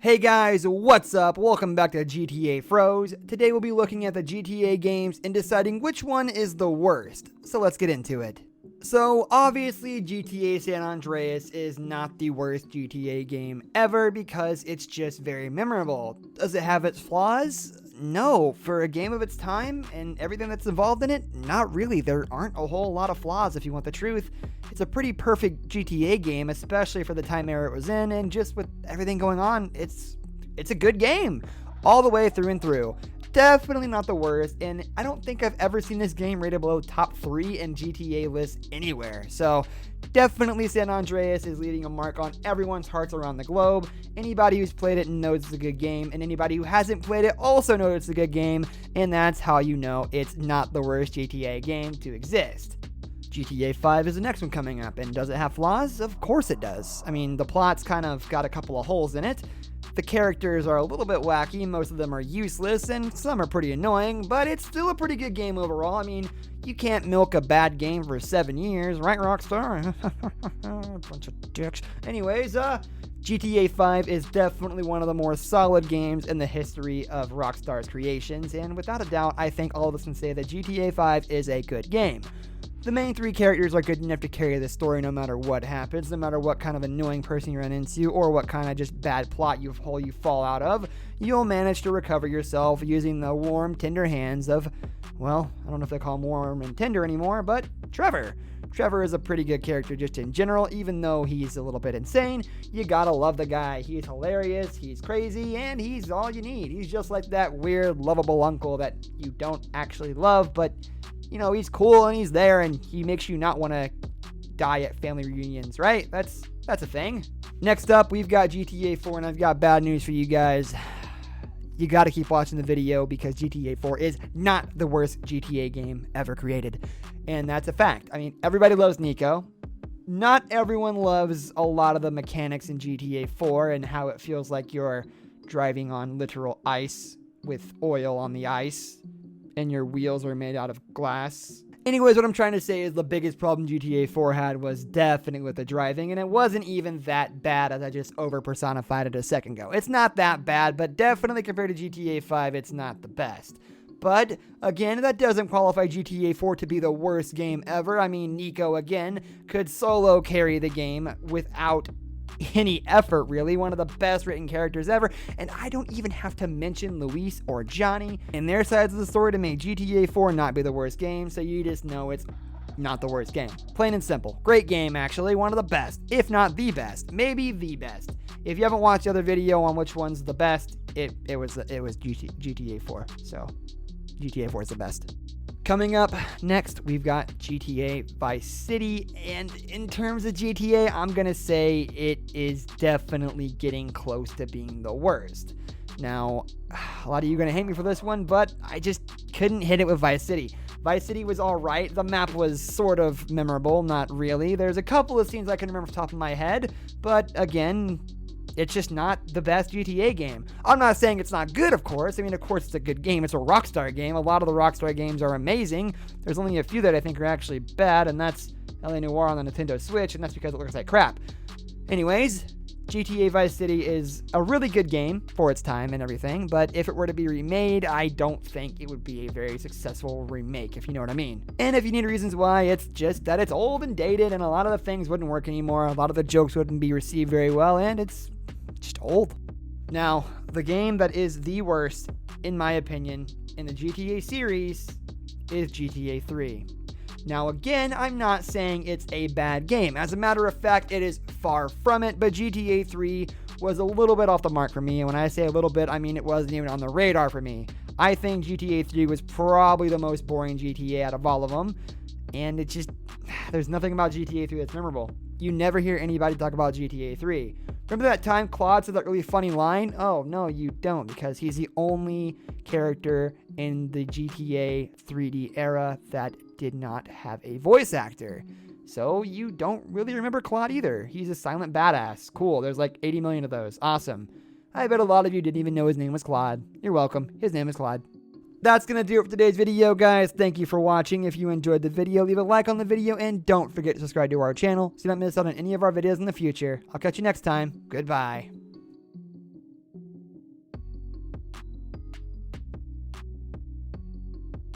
Hey guys, what's up? Welcome back to GTA Froze. Today we'll be looking at the GTA games and deciding which one is the worst. So let's get into it. So obviously GTA San Andreas is not the worst GTA game ever because it's just very memorable. Does it have its flaws? No. For a game of its time and everything that's involved in it, not really. There aren't a whole lot of flaws if you want the truth. It's a pretty perfect GTA game, especially for the time era it was in, and just with everything going on, it's a good game all the way through and through. Definitely not the worst, and I don't think I've ever seen this game rated below top 3 in GTA lists anywhere. So definitely San Andreas is leaving a mark on everyone's hearts around the globe. Anybody who's played it knows it's a good game, and anybody who hasn't played it also knows it's a good game, and that's how you know it's not the worst GTA game to exist. GTA 5 is the next one coming up, and does it have flaws? Of course it does. I mean, the plot's kind of got a couple of holes in it. The characters are a little bit wacky, most of them are useless, and some are pretty annoying, but it's still a pretty good game overall. I mean, you can't milk a bad game for 7 years, right, Rockstar? Bunch of dicks. Anyways, GTA 5 is definitely one of the more solid games in the history of Rockstar's creations, and without a doubt, I think all of us can say that GTA 5 is a good game. The main 3 characters are good enough to carry the story no matter what happens, no matter what kind of annoying person you run into or what kind of just bad plot you fall out of. You'll manage to recover yourself using the warm, tender hands of, well, I don't know if they call him warm and tender anymore, but Trevor. Trevor is a pretty good character just in general, even though he's a little bit insane. You gotta love the guy. He's hilarious, he's crazy, and he's all you need. He's just like that weird, lovable uncle that you don't actually love, but you know, he's cool and he's there and he makes you not want to die at family reunions, right? That's a thing. Next up, we've got GTA 4, and I've got bad news for you guys. You got to keep watching the video because GTA 4 is not the worst GTA game ever created. And that's a fact. I mean, everybody loves Niko. Not everyone loves a lot of the mechanics in GTA 4 and how it feels like you're driving on literal ice with oil on the ice. And your wheels are made out of glass. Anyways, what I'm trying to say is the biggest problem GTA 4 had was definitely with the driving, and it wasn't even that bad as I just over-personified it a second ago. It's not that bad, but definitely compared to GTA 5, it's not the best. But, again, that doesn't qualify GTA 4 to be the worst game ever. I mean, Niko, again, could solo carry the game without any effort, really. One of the best written characters ever, and I don't even have to mention Luis or Johnny and their sides of the story to make GTA 4 not be the worst game, so you just know it's not the worst game. Plain and simple. Great game, actually. One of the best, if not the best. Maybe the best. If you haven't watched the other video on which one's the best, it was GTA 4, so GTA 4 is the best. Coming up next, we've got GTA Vice City, and in terms of GTA, I'm going to say it is definitely getting close to being the worst. Now, a lot of you are going to hate me for this one, but I just couldn't hit it with Vice City. Vice City was alright. The map was sort of memorable, not really. There's a couple of scenes I can remember off the top of my head, but again, it's just not the best GTA game. I'm not saying it's not good, of course. I mean, of course it's a good game. It's a Rockstar game. A lot of the Rockstar games are amazing. There's only a few that I think are actually bad, and that's LA Noire on the Nintendo Switch, and that's because it looks like crap. Anyways, GTA Vice City is a really good game for its time and everything, but if it were to be remade, I don't think it would be a very successful remake, if you know what I mean. And if you need reasons why, it's just that it's old and dated, and a lot of the things wouldn't work anymore. A lot of the jokes wouldn't be received very well, and it's just old. Now, the game that is the worst, in my opinion, in the GTA series is GTA 3. Now, again, I'm not saying it's a bad game. As a matter of fact, it is far from it, but GTA 3 was a little bit off the mark for me. And when I say a little bit, I mean it wasn't even on the radar for me. I think GTA 3 was probably the most boring GTA out of all of them. And it just, there's nothing about GTA 3 that's memorable. You never hear anybody talk about GTA 3. Remember that time Claude said that really funny line? Oh, no, you don't, because he's the only character in the GTA 3D era that did not have a voice actor. So you don't really remember Claude either. He's a silent badass. Cool, there's like 80 million of those. Awesome. I bet a lot of you didn't even know his name was Claude. You're welcome. His name is Claude. That's going to do it for today's video, guys. Thank you for watching. If you enjoyed the video, leave a like on the video, and don't forget to subscribe to our channel so you don't miss out on any of our videos in the future. I'll catch you next time. Goodbye.